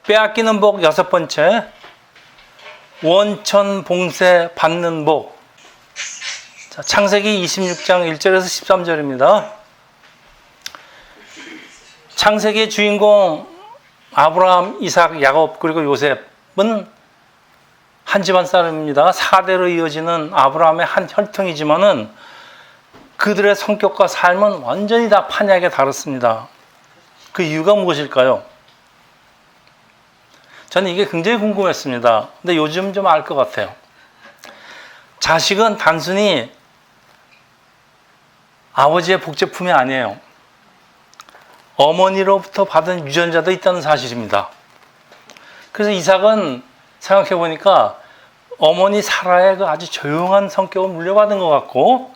빼앗기는 복 6번째, 원천 봉쇄 받는 복. 자, 창세기 26장 1절에서 13절입니다. 창세기의 주인공 아브라함, 이삭, 야곱 그리고 요셉은 한 집안 사람입니다. 4대로 이어지는 아브라함의 한 혈통이지만은 그들의 성격과 삶은 완전히 다 판이하게 다릅니다. 그 이유가 무엇일까요? 저는 이게 굉장히 궁금했습니다. 근데 요즘 좀 알 것 같아요. 자식은 단순히 아버지의 복제품이 아니에요. 어머니로부터 받은 유전자도 있다는 사실입니다. 그래서 이삭은 생각해 보니까 어머니 사라의 그 아주 조용한 성격을 물려받은 것 같고,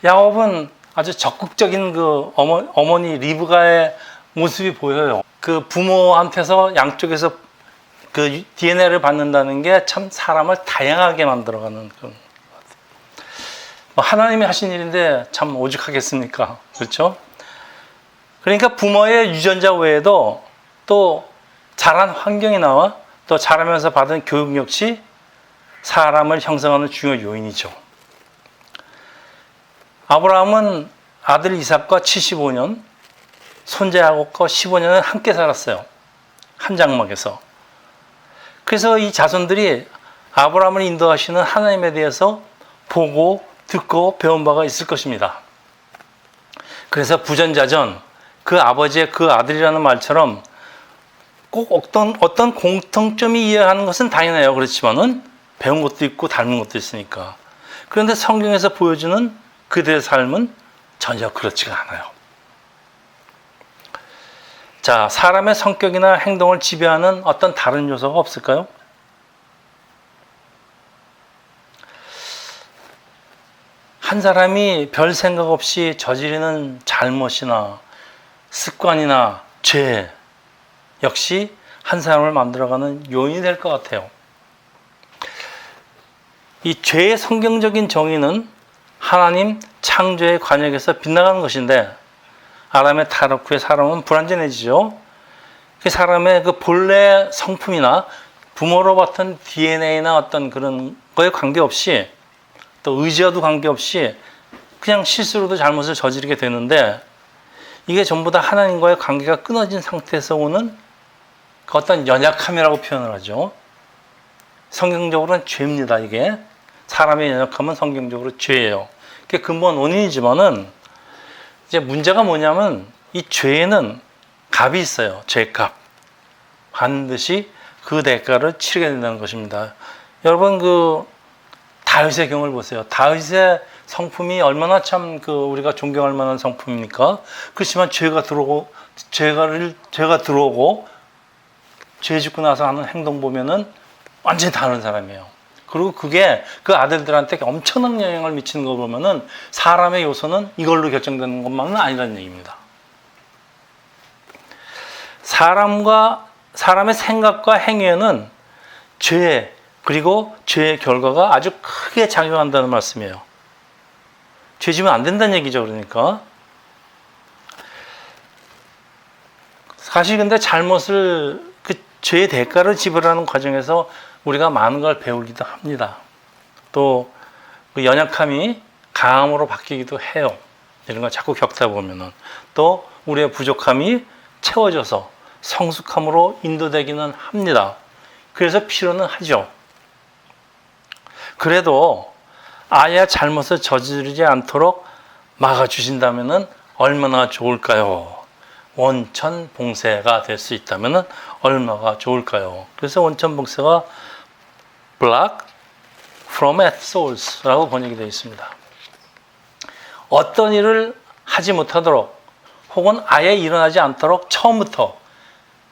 야곱은 아주 적극적인 그 어머니 리브가의 모습이 보여요. 그 부모한테서 양쪽에서 그 DNA를 받는다는 게 참 사람을 다양하게 만들어가는 그런 것 같아요. 하나님이 하신 일인데 참 오죽하겠습니까? 그렇죠? 그러니까 부모의 유전자 외에도 또 자란 환경이 나와 또 자라면서 받은 교육 역시 사람을 형성하는 중요 요인이죠. 아브라함은 아들 이삭과 75년, 손자 야곱과 15년을 함께 살았어요. 한 장막에서. 그래서 이 자손들이 아브라함을 인도하시는 하나님에 대해서 보고 듣고 배운 바가 있을 것입니다. 그래서 부전자전, 그 아버지의 그 아들이라는 말처럼 꼭 어떤 공통점이 이해하는 것은 당연해요. 그렇지만은 배운 것도 있고 닮은 것도 있으니까. 그런데 성경에서 보여주는 그들의 삶은 전혀 그렇지가 않아요. 자, 사람의 성격이나 행동을 지배하는 어떤 다른 요소가 없을까요? 한 사람이 별 생각 없이 저지르는 잘못이나 습관이나 죄 역시 한 사람을 만들어가는 요인이 될 것 같아요. 이 죄의 성경적인 정의는 하나님 창조의 관역에서 빗나가는 것인데, 아담의 타락 후에 사람은 불완전해지죠. 그 사람의 그 본래 성품이나 부모로 받은 DNA나 어떤 그런 거에 관계없이, 또 의지와도 관계없이 그냥 실수로도 잘못을 저지르게 되는데, 이게 전부 다 하나님과의 관계가 끊어진 상태에서 오는 그 어떤 연약함이라고 표현을 하죠. 성경적으로는 죄입니다. 이게 사람의 연약함은 성경적으로 죄예요. 그게 근본 원인이지만은 이제 문제가 뭐냐면 이 죄에는 값이 있어요. 죄값. 반드시 그 대가를 치르게 된다는 것입니다. 여러분 그 다윗의 경우를 보세요. 다윗의 성품이 얼마나 참 그 우리가 존경할 만한 성품입니까? 그렇지만 죄가 들어오고 죄 짓고 나서 하는 행동 보면은 완전히 다른 사람이에요. 그리고 그게 그 아들들한테 엄청난 영향을 미치는 거 보면은 사람의 요소는 이걸로 결정되는 것만은 아니라는 얘기입니다. 사람의 생각과 행위에는 죄 그리고 죄의 결과가 아주 크게 작용한다는 말씀이에요. 죄 지면 안 된다는 얘기죠. 그러니까 사실 근데 잘못을 그 죄의 대가를 지불하는 과정에서 우리가 많은 걸 배우기도 합니다. 또 그 연약함이 강함으로 바뀌기도 해요. 이런 걸 자꾸 겪다 보면은 또 우리의 부족함이 채워져서 성숙함으로 인도되기는 합니다. 그래서 필요는 하죠. 그래도 아예 잘못을 저지르지 않도록 막아주신다면 얼마나 좋을까요? 원천 봉쇄가 될 수 있다면 얼마나 좋을까요? 그래서 원천 봉쇄가 block from at source라고 번역이 되어 있습니다. 어떤 일을 하지 못하도록 혹은 아예 일어나지 않도록 처음부터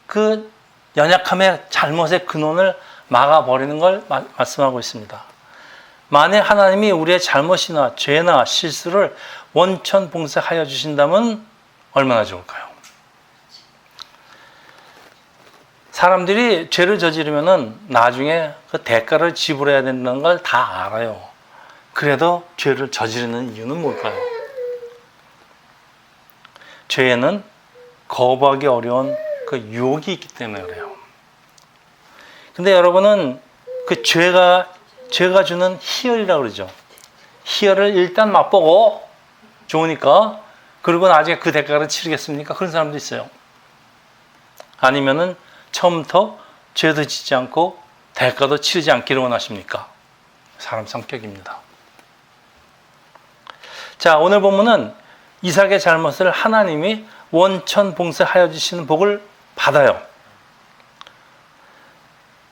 그 연약함의 잘못의 근원을 막아버리는 걸 말씀하고 있습니다. 만약 하나님이 우리의 잘못이나 죄나 실수를 원천 봉쇄하여 주신다면 얼마나 좋을까요? 사람들이 죄를 저지르면은 나중에 그 대가를 지불해야 된다는 걸 다 알아요. 그래도 죄를 저지르는 이유는 뭘까요? 죄에는 거부하기 어려운 그 유혹이 있기 때문에 그래요. 근데 여러분은 그 죄가 주는 희열이라고 그러죠. 희열을 일단 맛보고 좋으니까 그리고 나중에 그 대가를 치르겠습니까? 그런 사람도 있어요. 아니면은 처음부터 죄도 짓지 않고 대가도 치르지 않기를 원하십니까? 사람 성격입니다. 자, 오늘 본문은 이삭의 잘못을 하나님이 원천 봉쇄하여 주시는 복을 받아요.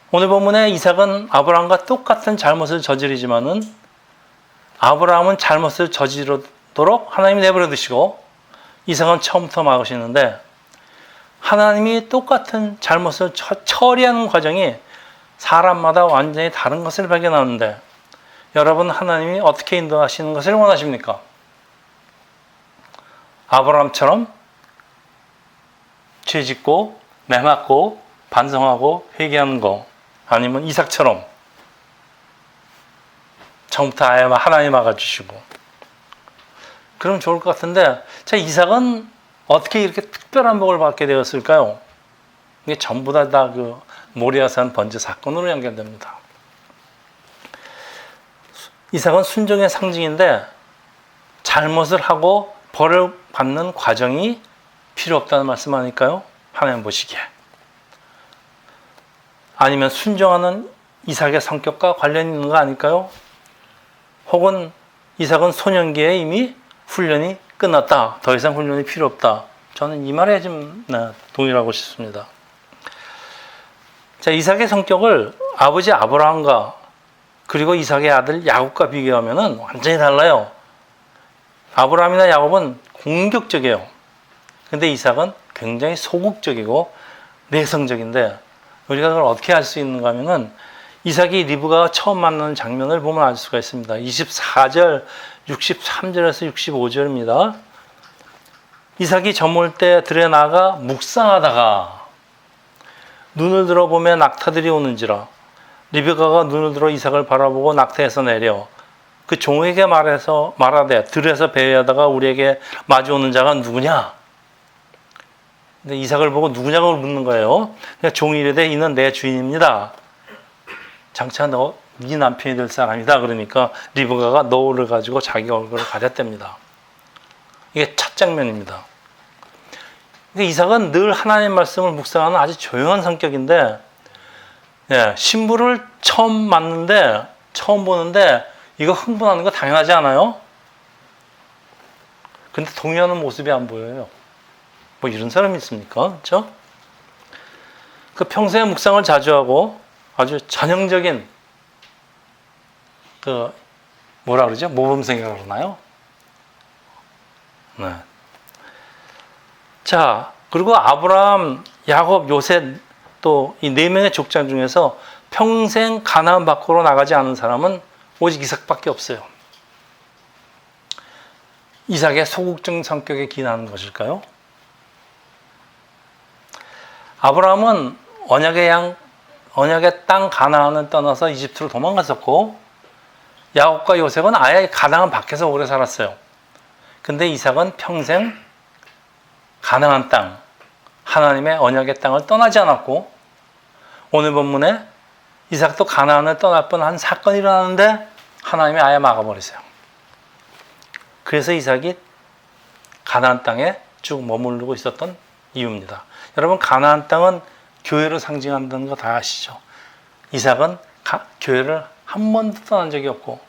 오늘 본문에 이삭은 아브라함과 똑같은 잘못을 저지르지만은 아브라함은 잘못을 저지르도록 하나님이 내버려 두시고 이삭은 처음부터 막으시는데 하나님이 똑같은 잘못을 처리하는 과정이 사람마다 완전히 다른 것을 발견하는데 여러분 하나님이 어떻게 인도하시는 것을 원하십니까? 아브라함처럼 죄짓고 매맞고 반성하고 회개하는 거 아니면 이삭처럼 처음부터 아예 하나님 막아주시고 그럼 좋을 것 같은데 자 이삭은 어떻게 이렇게 특별한 복을 받게 되었을까요? 이게 전부 다 그 모리아산 번제 사건으로 연결됩니다. 이삭은 순종의 상징인데 잘못을 하고 벌을 받는 과정이 필요 없다는 말씀 아닐까요? 하나님 보시기에. 아니면 순종하는 이삭의 성격과 관련이 있는 거 아닐까요? 혹은 이삭은 소년기에 이미 훈련이 끝났다. 더 이상 훈련이 필요 없다. 저는 이 말에 좀 동의하고 싶습니다. 자, 이삭의 성격을 아버지 아브라함과 그리고 이삭의 아들 야곱과 비교하면 완전히 달라요. 아브라함이나 야곱은 공격적이에요. 근데 이삭은 굉장히 소극적이고 내성적인데 우리가 그걸 어떻게 알 수 있는가 하면은 이삭이 리브가와 처음 만나는 장면을 보면 알 수가 있습니다. 24절, 63절에서 65절입니다. 이삭이 저물 때 들에 나가 묵상하다가 눈을 들어보며 낙타들이 오는지라 리브가가 눈을 들어 이삭을 바라보고 낙타에서 내려 그 종에게 말하되 들에서 배회하다가 우리에게 마주오는 자가 누구냐? 근데 이삭을 보고 누구냐고 묻는 거예요. 그러니까 종이 이르되 이는 내 주인입니다. 장차 네 남편이 될 사람이다. 그러니까 리브가가 노를 가지고 자기 얼굴을 가렸답니다. 이게 첫 장면입니다. 그러니까 이삭은 늘 하나님 말씀을 묵상하는 아주 조용한 성격인데 신부를 처음 보는데 이거 흥분하는 거 당연하지 않아요? 근데 동요하는 모습이 안 보여요. 뭐 이런 사람이 있습니까? 그렇죠? 그 평소에 묵상을 자주 하고 아주 전형적인 그 뭐라 그러죠? 모범생이라고 그러나요? 네. 자, 그리고 아브라함, 야곱, 요셉 또 이 네 명의 족장 중에서 평생 가나안 밖으로 나가지 않은 사람은 오직 이삭밖에 없어요. 이삭의 소극적 성격에 기인하는 것일까요? 아브라함은 언약의 땅 가나안을 떠나서 이집트로 도망갔었고 야곱과 요셉은 아예 가나안 밖에서 오래 살았어요. 근데 이삭은 평생 가나안 땅, 하나님의 언약의 땅을 떠나지 않았고 오늘 본문에 이삭도 가나안을 떠날 뻔한 사건이 일어나는데 하나님이 아예 막아버리세요. 그래서 이삭이 가나안 땅에 쭉 머무르고 있었던 이유입니다. 여러분 가나안 땅은 교회를 상징한다는 거 다 아시죠? 이삭은 교회를 한 번도 떠난 적이 없고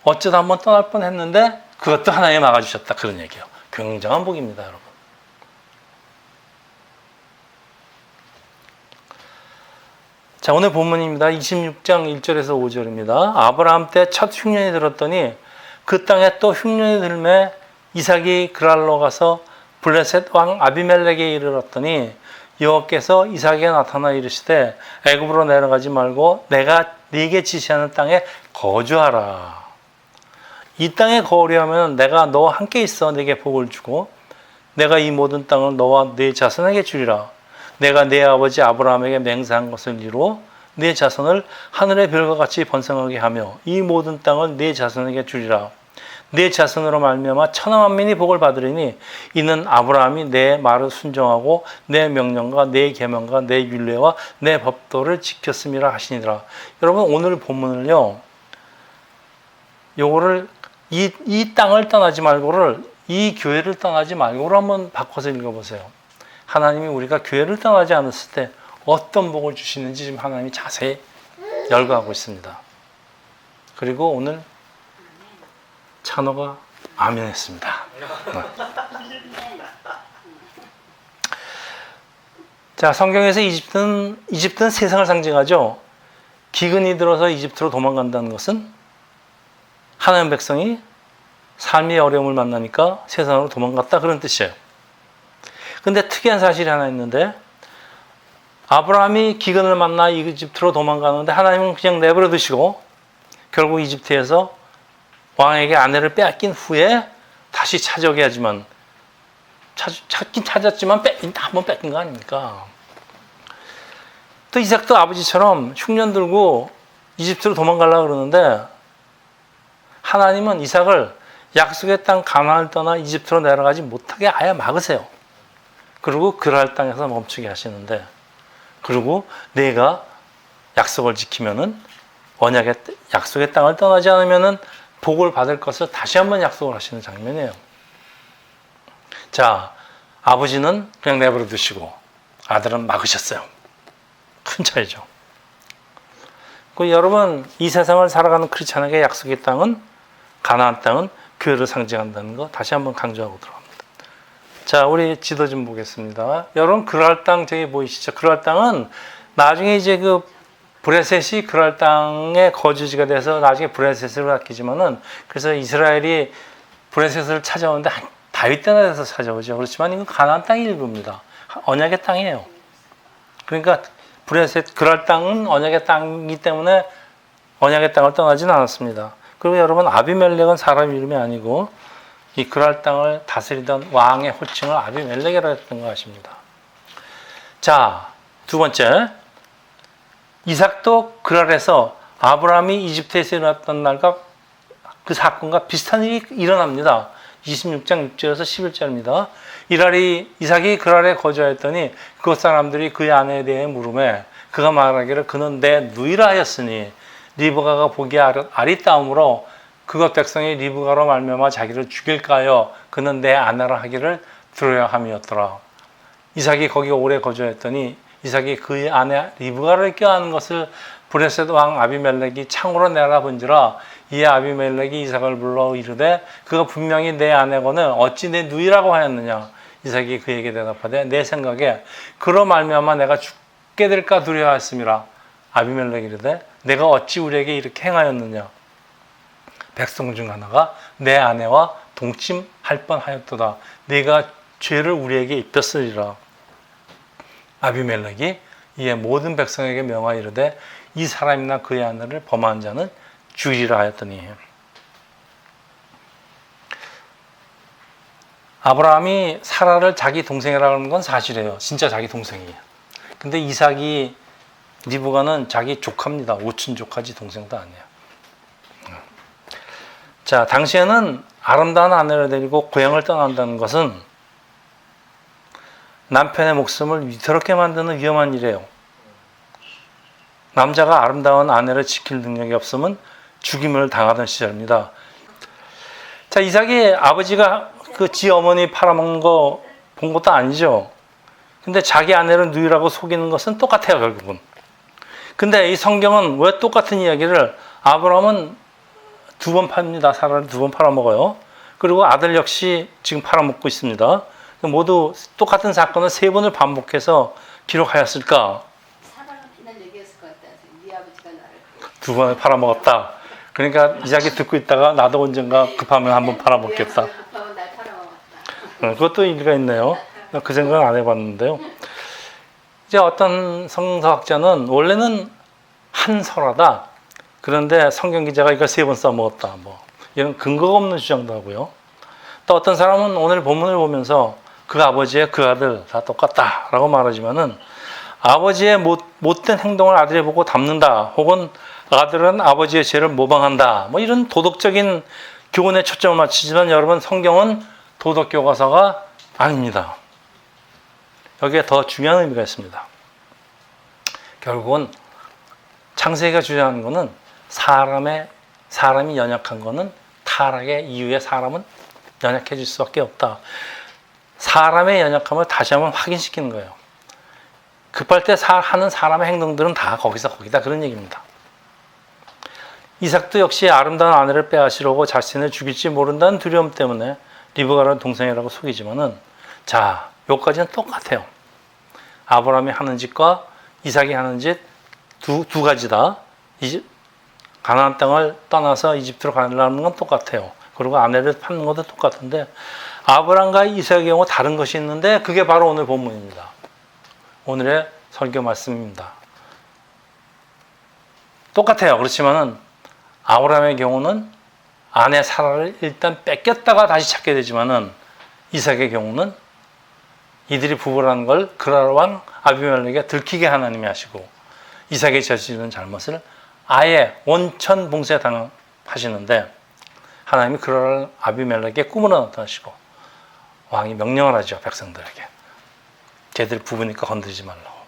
어쩌다 한 번 떠날 뻔했는데 그것도 하나님이 막아주셨다 그런 얘기예요. 굉장한 복입니다, 여러분. 자, 오늘 본문입니다. 26장 1절에서 5절입니다. 아브라함 때 첫 흉년이 들었더니 그 땅에 또 흉년이 들매 이삭이 그랄로 가서 블레셋 왕 아비멜렉에 이르렀더니 여호와께서 이삭에게 나타나 이르시되 애굽으로 내려가지 말고 내가 네게 지시하는 땅에 거주하라. 이 땅에 거주하면 내가 너와 함께 있어 네게 복을 주고 내가 이 모든 땅을 너와 네 자손에게 주리라. 내가 네 아버지 아브라함에게 맹세한 것을 이루어 네 자손을 하늘의 별과 같이 번성하게 하며 이 모든 땅을 네 자손에게 주리라. 내 자손으로 말미암아 천하 만민이 복을 받으리니 이는 아브라함이 내 말을 순종하고 내 명령과 내 계명과 내 율례와 내 법도를 지켰음이라 하시니라. 여러분 오늘 본문을요, 요거를 이 땅을 떠나지 말고를 이 교회를 떠나지 말고를 한번 바꿔서 읽어보세요. 하나님이 우리가 교회를 떠나지 않았을 때 어떤 복을 주시는지 지금 하나님이 자세히 열거하고 있습니다. 그리고 오늘 찬호가 아멘 했습니다. 자, 성경에서 이집트는 세상을 상징하죠. 기근이 들어서 이집트로 도망간다는 것은 하나님 백성이 삶의 어려움을 만나니까 세상으로 도망갔다, 그런 뜻이에요. 근데 특이한 사실이 하나 있는데, 아브라함이 기근을 만나 이집트로 도망가는데 하나님은 그냥 내버려 두시고 결국 이집트에서 왕에게 아내를 빼앗긴 후에 다시 찾아오게 하지만, 찾긴 찾았지만 한번 뺏긴 거 아닙니까? 또 이삭도 아버지처럼 흉년 들고 이집트로 도망가려고 그러는데 하나님은 이삭을 약속의 땅 가나안을 떠나 이집트로 내려가지 못하게 아예 막으세요. 그리고 그랄 땅에서 멈추게 하시는데, 그리고 내가 약속을 지키면은, 약속의 땅을 떠나지 않으면은 복을 받을 것을 다시 한번 약속을 하시는 장면이에요. 자, 아버지는 그냥 내버려 두시고 아들은 막으셨어요. 큰 차이죠. 여러분, 이 세상을 살아가는 크리스찬에게 약속의 땅은, 가나안 땅은 교회를 상징한다는 거 다시 한번 강조하고 들어갑니다. 자, 우리 지도 좀 보겠습니다. 여러분, 그랄 땅 저기 보이시죠? 그랄 땅은 나중에 이제 브레셋이 그랄 땅의 거주지가 돼서 나중에 브레셋으로 바뀌지만은, 그래서 이스라엘이 브레셋을 찾아오는데 다윗 때나 돼서 찾아오죠. 그렇지만 이건 가나안 땅의 일부입니다. 언약의 땅이에요. 그러니까 브레셋, 그랄 땅은 언약의 땅이기 때문에 언약의 땅을 떠나지는 않았습니다. 그리고 여러분, 아비멜렉은 사람 이름이 아니고 이 그랄 땅을 다스리던 왕의 호칭을 아비멜렉이라고 했던 거 아십니다. 자, 두 번째, 이삭도 그랄에서 아브라함이 이집트에서 일어났던 날과 그 사건과 비슷한 일이 일어납니다. 26장 6절에서 11절입니다. 이삭이 그랄에 거주하였더니 그곳 사람들이 그의 아내에 대해 물으매 그가 말하기를 그는 내 누이라 하였으니 리브가가 보기에 아리따움으로 그것 백성이 리브가로 말미암아 자기를 죽일까요? 그는 내 아내라 하기를 들어야 함이었더라. 이삭이 거기 오래 거주했더니 이삭이 그의 아내 리브가를 껴안은 것을 브레셋 왕 아비멜렉이 창으로 내다본지라. 이에 아비멜렉이 이삭을 불러 이르되 그가 분명히 내 아내거늘 어찌 내 누이라고 하였느냐. 이삭이 그에게 대답하되 내 생각에 그로 말미암아 내가 죽게 될까 두려워하였음이라. 아비멜렉이 이르되 내가 어찌 우리에게 이렇게 행하였느냐. 백성 중 하나가 내 아내와 동침할 뻔하였도다. 네가 죄를 우리에게 입혔으리라. 아비멜렉이 이에 모든 백성에게 명하여 이르되 이 사람이나 그의 아내를 범한 자는 죽이리라 하였더니, 아브라함이 사라를 자기 동생이라고 하는 건 사실이에요. 진짜 자기 동생이에요. 근데 이삭이 리브가는 자기 조카입니다. 오춘 조카지 동생도 아니에요. 자, 당시에는 아름다운 아내를 데리고 고향을 떠난다는 것은 남편의 목숨을 위태롭게 만드는 위험한 일이에요. 남자가 아름다운 아내를 지킬 능력이 없으면 죽임을 당하던 시절입니다. 자, 이삭이 아버지가 지 어머니 팔아먹는 거 본 것도 아니죠. 근데 자기 아내를 누이라고 속이는 것은 똑같아요, 결국은. 근데 이 성경은 왜 똑같은 이야기를, 아브라함은 2번 팝니다. 사라를 2번 팔아먹어요. 그리고 아들 역시 지금 팔아먹고 있습니다. 모두 똑같은 사건을 3번을 반복해서 기록하였을까? 사라가 맨날 얘기했을 것 같다. 네 아버지가 나를 2번을 팔아먹었다. 그러니까 이삭이 듣고 있다가 나도 언젠가 급하면 한번 팔아먹겠다. 급하면 날 팔아먹었다. 그것도 일리가 있네요. 그 생각은 안 해봤는데요. 이제 어떤 성서학자는 원래는 한 설화다. 그런데 성경 기자가 이걸 3번 써먹었다. 이런 근거가 없는 주장도 하고요. 또 어떤 사람은 오늘 본문을 보면서 그 아버지의 그 아들 다 똑같다라고 말하지만은, 아버지의 못된 행동을 아들이 보고 닮는다, 혹은 아들은 아버지의 죄를 모방한다, 이런 도덕적인 교훈에 초점을 맞추지만 여러분 성경은 도덕 교과서가 아닙니다. 여기에 더 중요한 의미가 있습니다. 결국은 창세기가 주장하는 것은 사람이 연약한 것은 타락의 이유에 사람은 연약해질 수밖에 없다. 사람의 연약함을 다시 한번 확인시키는 거예요. 급할 때 하는 사람의 행동들은 다 거기다 그런 얘기입니다. 이삭도 역시 아름다운 아내를 빼앗으려고 자신을 죽일지 모른다는 두려움 때문에 리브가라는 동생이라고 속이지만은 자, 여기까지는 똑같아요. 아브라함이 하는 짓과 이삭이 하는 짓 두 가지다. 가나안 땅을 떠나서 이집트로 가려는 건 똑같아요. 그리고 아내를 찾는 것도 똑같은데 아브라함과 이삭의 경우 다른 것이 있는데 그게 바로 오늘 본문입니다. 오늘의 설교 말씀입니다. 똑같아요. 그렇지만은 아브라함의 경우는 아내 사라를 일단 뺏겼다가 다시 찾게 되지만은 이삭의 경우는 이들이 부부라는 걸 그랄 왕 아비멜렉에게 들키게 하나님이 하시고 이삭이 저지른 잘못을 아예 원천 봉쇄 당하시는데 하나님이 그랄 아비멜렉에게 꿈을 나타내시고 왕이 명령을 하죠. 백성들에게. 쟤들 부부니까 건드리지 말라고.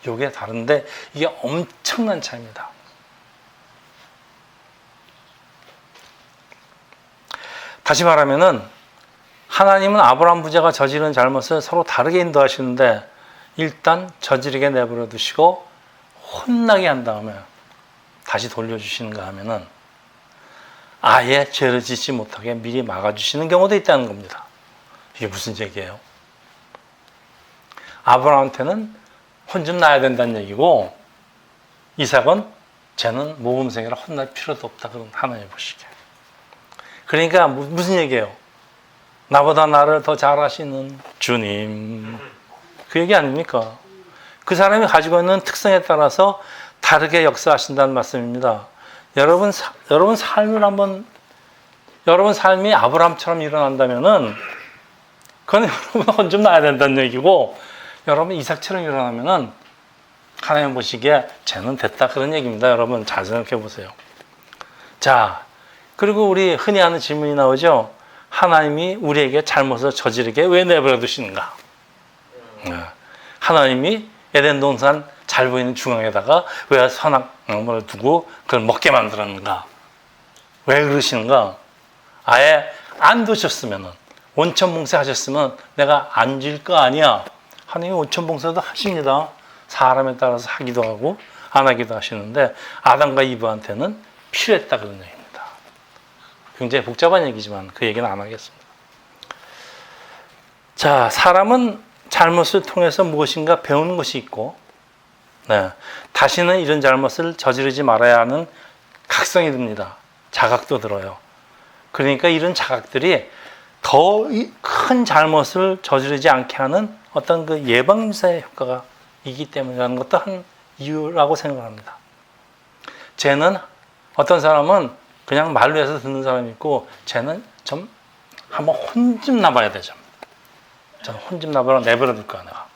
이게 다른데 이게 엄청난 차이입니다. 다시 말하면은 하나님은 아브라함 부자가 저지른 잘못을 서로 다르게 인도하시는데 일단 저지르게 내버려 두시고 혼나게 한 다음에 다시 돌려주시는가 하면은 아예 죄를 짓지 못하게 미리 막아주시는 경우도 있다는 겁니다. 이게 무슨 얘기예요? 아브라함한테는 혼 좀 나야 된다는 얘기고 이삭은 쟤는 모범생이라 혼날 필요도 없다. 그런 하나님 보시기에. 그러니까 무슨 얘기예요? 나보다 나를 더 잘 아시는 주님. 그 얘기 아닙니까? 그 사람이 가지고 있는 특성에 따라서 다르게 역사하신다는 말씀입니다. 여러분 삶이 아브라함처럼 일어난다면은 그건 여러분 혼 좀 나야 된다는 얘기고 여러분 이삭처럼 일어나면은 하나님 보시기에 쟤는 됐다 그런 얘기입니다. 여러분 잘 생각해 보세요. 자, 그리고 우리 흔히 하는 질문이 나오죠. 하나님이 우리에게 잘못을 저지르게 왜 내버려 두시는가? 하나님이 에덴 동산 잘 보이는 중앙에다가 왜 선악나무를 두고 그걸 먹게 만들었는가? 왜 그러시는가? 아예 안 두셨으면은 원천 봉쇄하셨으면 내가 안 질 거 아니야. 하나님이 원천 봉쇄도 하십니다. 사람에 따라서 하기도 하고 안 하기도 하시는데 아담과 이브한테는 필요했다 그런 얘기입니다. 굉장히 복잡한 얘기지만 그 얘기는 안 하겠습니다. 자, 사람은 잘못을 통해서 무엇인가 배우는 것이 있고 다시는 이런 잘못을 저지르지 말아야 하는 각성이 듭니다. 자각도 들어요. 그러니까 이런 자각들이 더 큰 잘못을 저지르지 않게 하는 어떤 그 예방사의 효과가 있기 때문이라는 것도 한 이유라고 생각합니다. 쟤는 어떤 사람은 그냥 말로 해서 듣는 사람이 있고 쟤는 좀 한번 혼 좀 나봐야 되죠. 저는 혼 좀 나봐라 내버려 둘까 내가.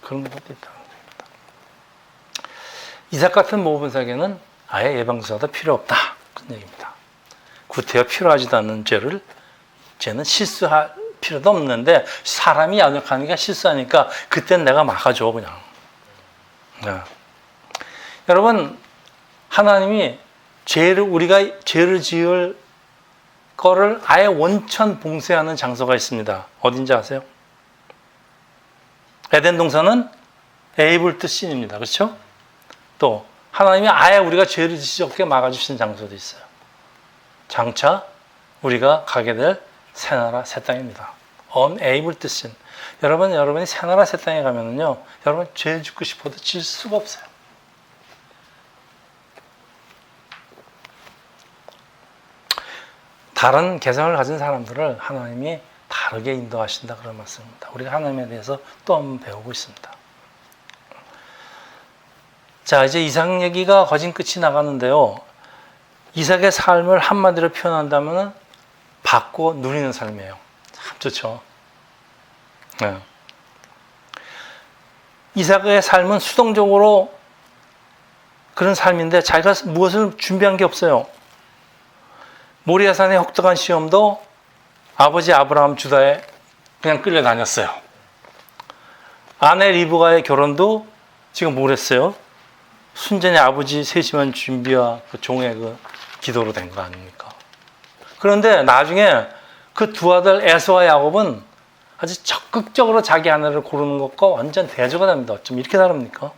그런 것도 있다는 겁니다. 이삭 같은 모범사에게는 아예 예방주사도 필요 없다. 그런 얘기입니다. 구태여 필요하지도 않는 죄를 쟤는 실수할 필요도 없는데 사람이 연약하니까 실수하니까 그땐 내가 막아줘 그냥. 여러분 하나님이 우리가 죄를 지을 거를 아예 원천 봉쇄하는 장소가 있습니다. 어딘지 아세요? 에덴 동산은 에이블트 씬입니다. 그렇죠? 또 하나님이 아예 우리가 죄를 짓지 않게 막아주신 장소도 있어요. 장차 우리가 가게 될 새나라 새 땅입니다. Unable sin. 여러분이 새나라 새 땅에 가면은요, 여러분 죄 짓고 싶어도 질 수가 없어요. 다른 개성을 가진 사람들을 하나님이 다르게 인도하신다 그런 말씀입니다. 우리가 하나님에 대해서 또 한번 배우고 있습니다. 자, 이제 이삭 얘기가 거진 끝이 나가는데요. 이삭의 삶을 한마디로 표현한다면 받고 누리는 삶이에요. 참 좋죠. 네. 이삭의 삶은 수동적으로 그런 삶인데 자기가 무엇을 준비한 게 없어요. 모리아산의 혹독한 시험도 아버지 아브라함 주다에 그냥 끌려다녔어요. 아내 리브가의 결혼도 지금 뭘 했어요? 순전히 아버지 세심한 준비와 그 종의 그 기도로 된 거 아닙니까? 그런데 나중에 그 두 아들 에서와 야곱은 아주 적극적으로 자기 아내를 고르는 것과 완전 대조가 됩니다. 어쩜 이렇게 다릅니까?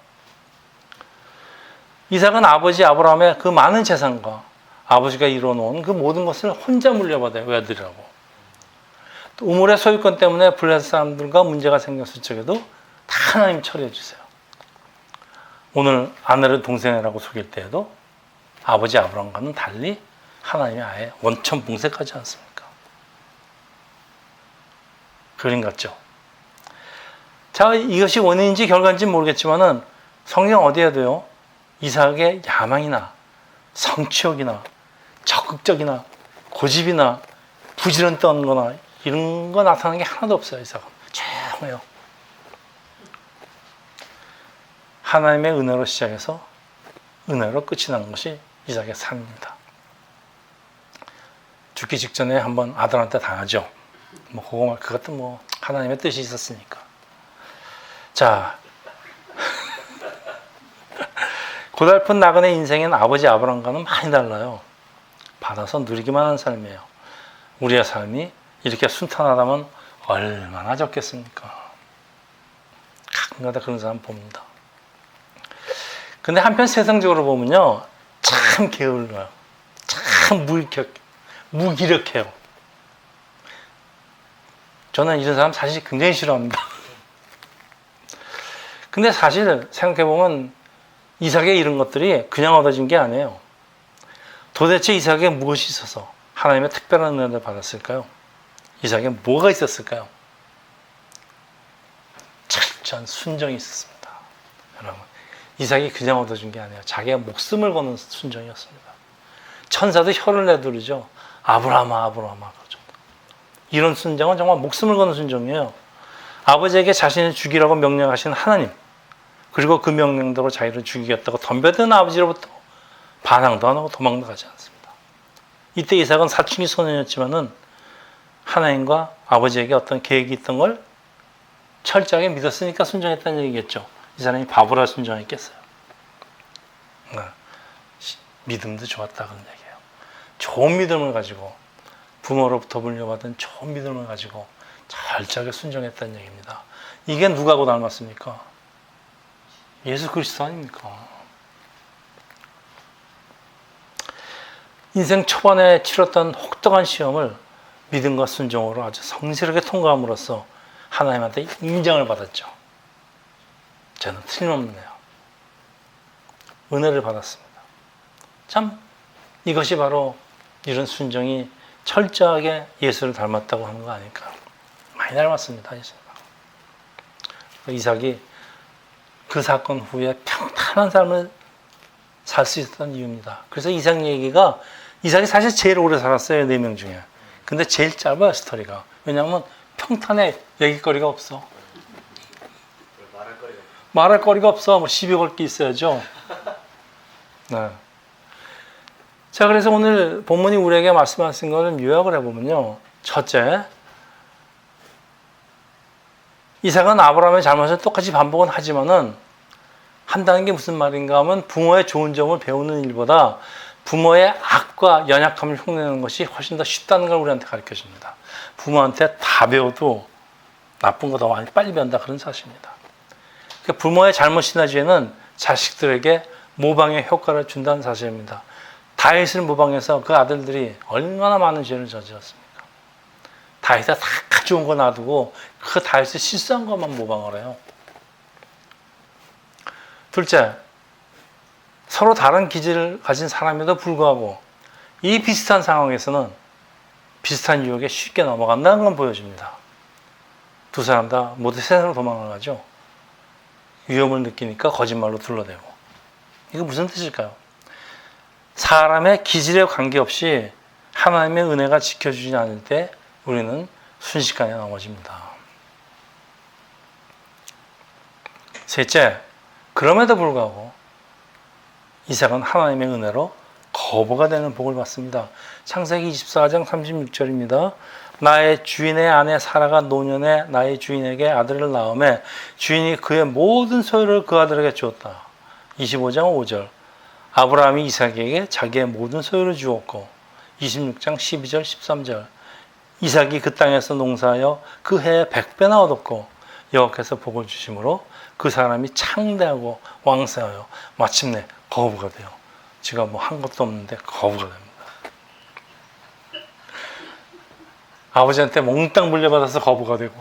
이삭은 아버지 아브라함의 그 많은 재산과 아버지가 이뤄놓은 그 모든 것을 혼자 물려받아요. 외아들이라고. 또 우물의 소유권 때문에 블레셋 사람들과 문제가 생겼을 적에도 다 하나님 처리해 주세요. 오늘 아내를 동생이라고 속일 때에도 아버지 아브라함과는 달리 하나님이 아예 원천봉쇄하지 않습니까? 그림 같죠? 자, 이것이 원인인지 결과인지 모르겠지만은 성경 어디에도요, 이삭의 야망이나 성취욕이나 적극적이나 고집이나 부지런 떠는 거나 이런 거 나타나는 게 하나도 없어요. 이삭은 조용해요. 하나님의 은혜로 시작해서 은혜로 끝이 나는 것이 이삭의 삶입니다. 죽기 직전에 한번 아들한테 당하죠. 그것도 뭐 하나님의 뜻이 있었으니까. 자, 고달픈 나그네 인생인 아버지 아브라함과는 많이 달라요. 받아서 누리기만 하는 삶이에요. 우리의 삶이 이렇게 순탄하다면 얼마나 좋겠습니까? 가끔가다 그런 사람 봅니다. 근데 한편 세상적으로 보면요, 참 게을러요. 참 무기력해요. 저는 이런 사람 사실 굉장히 싫어합니다. 근데 사실 생각해보면 이삭의 이런 것들이 그냥 얻어진 게 아니에요. 도대체 이삭에 무엇이 있어서 하나님의 특별한 은혜를 받았을까요? 이삭에 뭐가 있었을까요? 철저한 순종이 있었습니다. 여러분, 이삭이 그냥 얻어준 게 아니에요. 자기가 목숨을 거는 순종이었습니다. 천사도 혀를 내두르죠. 아브라함아, 아브라함아. 그러죠. 이런 순종은 정말 목숨을 거는 순종이에요. 아버지에게 자신을 죽이라고 명령하신 하나님, 그리고 그 명령대로 자기를 죽이겠다고 덤벼드는 아버지로부터 반항도 안 하고 도망도 가지 않습니다. 이때 이삭은 사춘기 소년이었지만은 하나님과 아버지에게 어떤 계획이 있던 걸 철저하게 믿었으니까 순종했다는 얘기겠죠. 이 사람이 바보라 순종했겠어요. 믿음도 좋았다 그런 얘기예요. 좋은 믿음을 가지고 부모로부터 물려받은 좋은 믿음을 가지고 철저하게 순종했다는 얘기입니다. 이게 누가하고 닮았습니까? 예수 그리스도 아닙니까? 인생 초반에 치렀던 혹독한 시험을 믿음과 순종으로 아주 성실하게 통과함으로써 하나님한테 인정을 받았죠. 저는 틀림없네요. 은혜를 받았습니다. 참 이것이 바로 이런 순종이 철저하게 예수를 닮았다고 하는 거 아닐까. 많이 닮았습니다. 예수님. 이삭이 그 사건 후에 평탄한 삶을 살 수 있었던 이유입니다. 그래서 이삭 얘기가, 이삭이 사실 제일 오래 살았어요. 4명 중에. 근데 제일 짧아요, 스토리가. 왜냐하면 평탄해. 얘기거리가 없어. 말할 거리가 없어. 뭐 시비 걸 게 있어야죠. 네. 자, 그래서 오늘 본문이 우리에게 말씀하신 것을 요약을 해보면요. 첫째, 이삭은 아브라함의 잘못을 똑같이 반복은 하지만은 한다는 게 무슨 말인가 하면 부모의 좋은 점을 배우는 일보다 부모의 악과 연약함을 흉내내는 것이 훨씬 더 쉽다는 걸 우리한테 가르쳐 줍니다. 부모한테 다 배워도 나쁜 거 더 많이 빨리 배운다 그런 사실입니다. 그러니까 부모의 잘못이나 죄는 자식들에게 모방의 효과를 준다는 사실입니다. 다윗을 모방해서 그 아들들이 얼마나 많은 죄를 저질렀습니까? 다윗이 다 좋은 거 놔두고 그 다윗이 실수한 것만 모방을 해요. 둘째, 서로 다른 기질을 가진 사람에도 불구하고 이 비슷한 상황에서는 비슷한 유혹에 쉽게 넘어간다는 건 보여줍니다. 두 사람 다 모두 세상으로 도망을 가죠. 위험을 느끼니까 거짓말로 둘러대고. 이거 무슨 뜻일까요? 사람의 기질에 관계없이 하나님의 은혜가 지켜주지 않을 때 우리는 순식간에 넘어집니다. 셋째, 그럼에도 불구하고 이삭은 하나님의 은혜로 거부가 되는 복을 받습니다. 창세기 24장 36절입니다. 나의 주인의 아내 사라가 노년에 나의 주인에게 아들을 낳음에 주인이 그의 모든 소유를 그 아들에게 주었다. 25장 5절. 아브라함이 이삭에게 자기의 모든 소유를 주었고 26장 12절 13절. 이삭이 그 땅에서 농사하여 그 해에 100배나 얻었고 여호와께서 복을 주심으로 그 사람이 창대하고 왕성하여 마침내 거부가 돼요. 지가 뭐 한 것도 없는데 거부가 됩니다. 아버지한테 몽땅 물려받아서 거부가 되고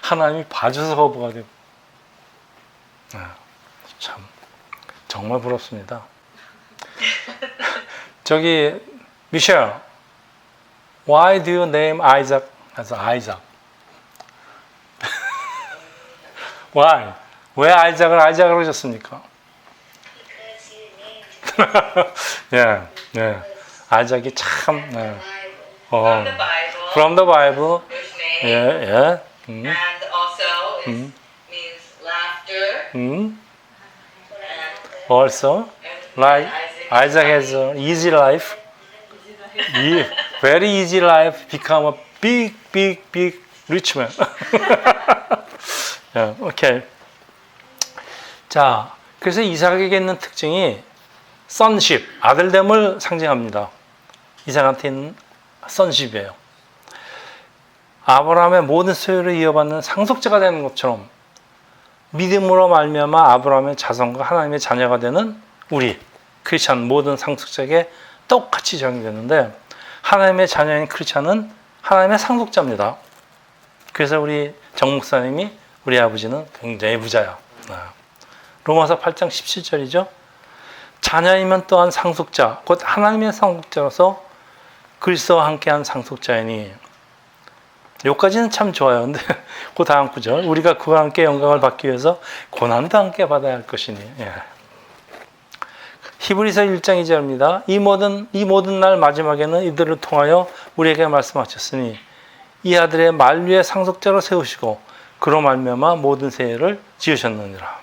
하나님이 봐줘서 거부가 되고 참 정말 부럽습니다. 저기 미셸, why do you name Isaac as Isaac? why? 왜 아이작을 아이작으로 하셨습니까? 예, 예. 아이작이 참 From the Bible. From the Bible. His name. 예, 예. And also it means laughter. And Also, like Isaac has an easy life. Very easy life. Become a big, big, big rich man. 예, 오케이. 자, 그래서 이삭에게 있는 특징이 sonship, 아들됨을 상징합니다. 이삭한테 있는 sonship이에요. 아브라함의 모든 소유를 이어받는 상속자가 되는 것처럼 믿음으로 말미암아 아브라함의 자손과 하나님의 자녀가 되는 우리 크리스찬 모든 상속자에게 똑같이 적용되는데 하나님의 자녀인 크리스찬은 하나님의 상속자입니다. 그래서 우리 정 목사님이 우리 아버지는 굉장히 부자야. 로마서 8장 17절이죠. 자녀이면 또한 상속자, 곧 하나님의 상속자로서 그리스도와 함께한 상속자이니. 여기까지는 참 좋아요. 근데 그 다음 구절, 우리가 그와 함께 영광을 받기 위해서 고난도 함께 받아야 할 것이니. 예. 히브리서 1장 2절입니다. 이 모든 날 마지막에는 이들을 통하여 우리에게 말씀하셨으니 이 아들의 만류의 상속자로 세우시고 그로 말미암아 모든 세계를 지으셨느니라.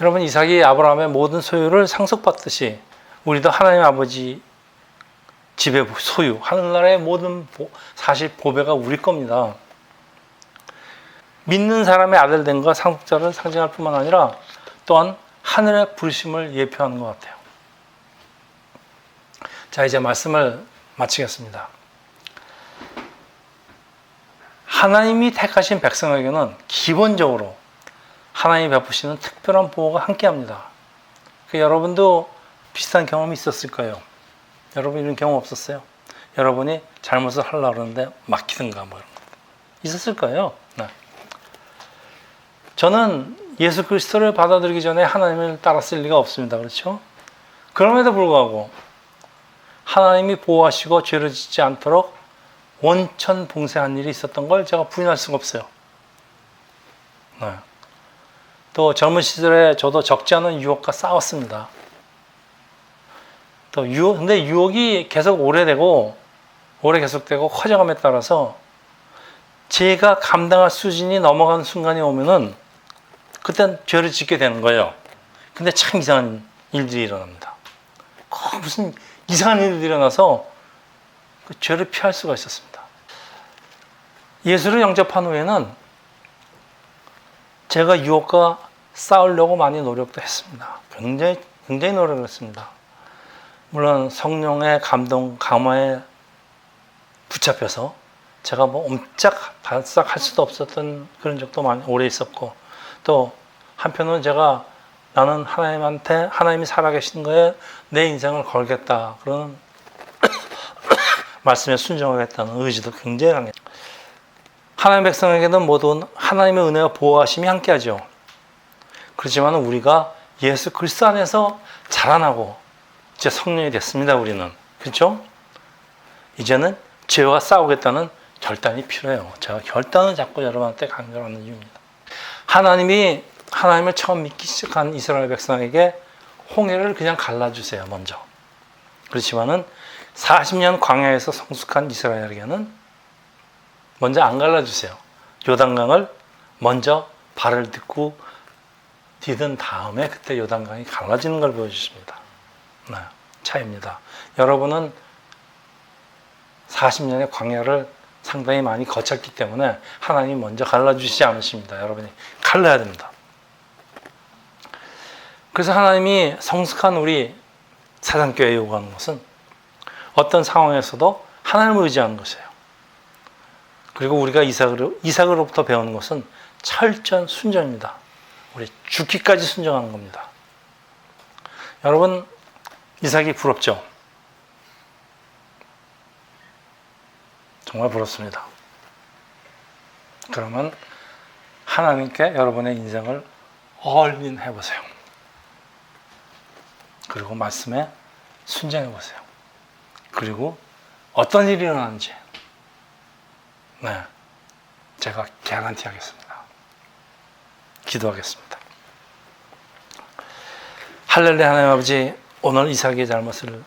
여러분, 이삭이 아브라함의 모든 소유를 상속받듯이 우리도 하나님 아버지 집의 소유, 하늘나라의 모든 사실 보배가 우리 겁니다. 믿는 사람의 아들됨과 상속자를 상징할 뿐만 아니라 또한 하늘의 부르심을 예표하는 것 같아요. 자, 이제 말씀을 마치겠습니다. 하나님이 택하신 백성에게는 기본적으로 하나님이 베푸시는 특별한 보호가 함께합니다. 여러분도 비슷한 경험이 있었을 거예요. 여러분 이런 경험 없었어요? 여러분이 잘못을 하려고 그러는데 막히든가 뭐 이런 거 있었을 거예요. 네. 저는 예수 그리스도를 받아들이기 전에 하나님을 따랐을 리가 없습니다. 그렇죠? 그럼에도 불구하고 하나님이 보호하시고 죄를 짓지 않도록 원천 봉쇄한 일이 있었던 걸 제가 부인할 수가 없어요. 네. 또 젊은 시절에 저도 적지 않은 유혹과 싸웠습니다. 또 근데 유혹이 계속 오래 계속되고 커져감에 따라서 제가 감당할 수준이 넘어가는 순간이 오면은 그땐 죄를 짓게 되는 거예요. 근데 참 이상한 일들이 일어납니다. 꼭 무슨 이상한 일들이 일어나서 그 죄를 피할 수가 있었습니다. 예수를 영접한 후에는 제가 유혹과 싸우려고 많이 노력도 했습니다. 굉장히 노력을 했습니다. 물론 성령의 감동, 감화에 붙잡혀서 제가 뭐 옴짝달싹 할 수도 없었던 그런 적도 많이 오래 있었고, 또 한편으로는 제가 나는 하나님이 살아계신 거에 내 인생을 걸겠다 그런 말씀에 순종하겠다는 의지도 굉장히 강했죠. 하나님의 백성에게는 모두 하나님의 은혜와 보호하심이 함께하죠. 그렇지만 우리가 예수 그리스도 안에서 자라나고 이제 성령이 됐습니다. 우리는. 그렇죠? 이제는 죄와 싸우겠다는 결단이 필요해요. 제가 결단을 자꾸 여러분한테 강조하는 이유입니다. 하나님을 처음 믿기 시작한 이스라엘 백성에게 홍해를 그냥 갈라주세요. 먼저. 그렇지만은 40년 광야에서 성숙한 이스라엘에게는 먼저 안 갈라주세요. 요단강을 먼저 발을 딛고 디딘 다음에 그때 요단강이 갈라지는 걸 보여주십니다. 네, 차이입니다. 여러분은 40년의 광야를 상당히 많이 거쳤기 때문에 하나님 먼저 갈라주시지 않으십니다. 여러분이 갈라야 됩니다. 그래서 하나님이 성숙한 우리 사상교회에 요구하는 것은 어떤 상황에서도 하나님을 의지하는 것이에요. 그리고 우리가 이삭으로부터 배우는 것은 철저한 순종입니다. 우리 죽기까지 순종하는 겁니다. 여러분, 이삭이 부럽죠? 정말 부럽습니다. 그러면 하나님께 여러분의 인생을 올인해 보세요. 그리고 말씀에 순종해 보세요. 그리고 어떤 일이 일어나는지 네, 제가 개런티 하겠습니다. 기도하겠습니다. 할렐루야. 하나님 아버지, 오늘 이삭의 잘못을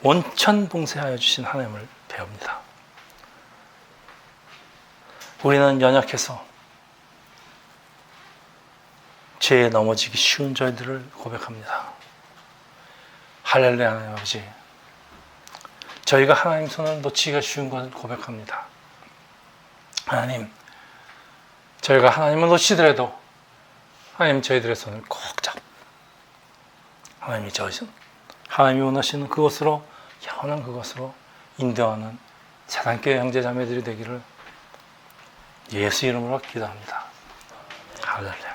원천 봉쇄하여 주신 하나님을 배웁니다. 우리는 연약해서 죄에 넘어지기 쉬운 저희들을 고백합니다. 할렐루야. 하나님 아버지, 저희가 하나님 손을 놓치기가 쉬운 것을 고백합니다. 하나님, 저희가 하나님을 놓치더라도 하나님 저희들의 손을 꼭 잡고 하나님이 하나님이 원하시는 그것으로, 영원한 그것으로 인도하는 사단교회 형제 자매들이 되기를 예수 이름으로 기도합니다. 할렐루야.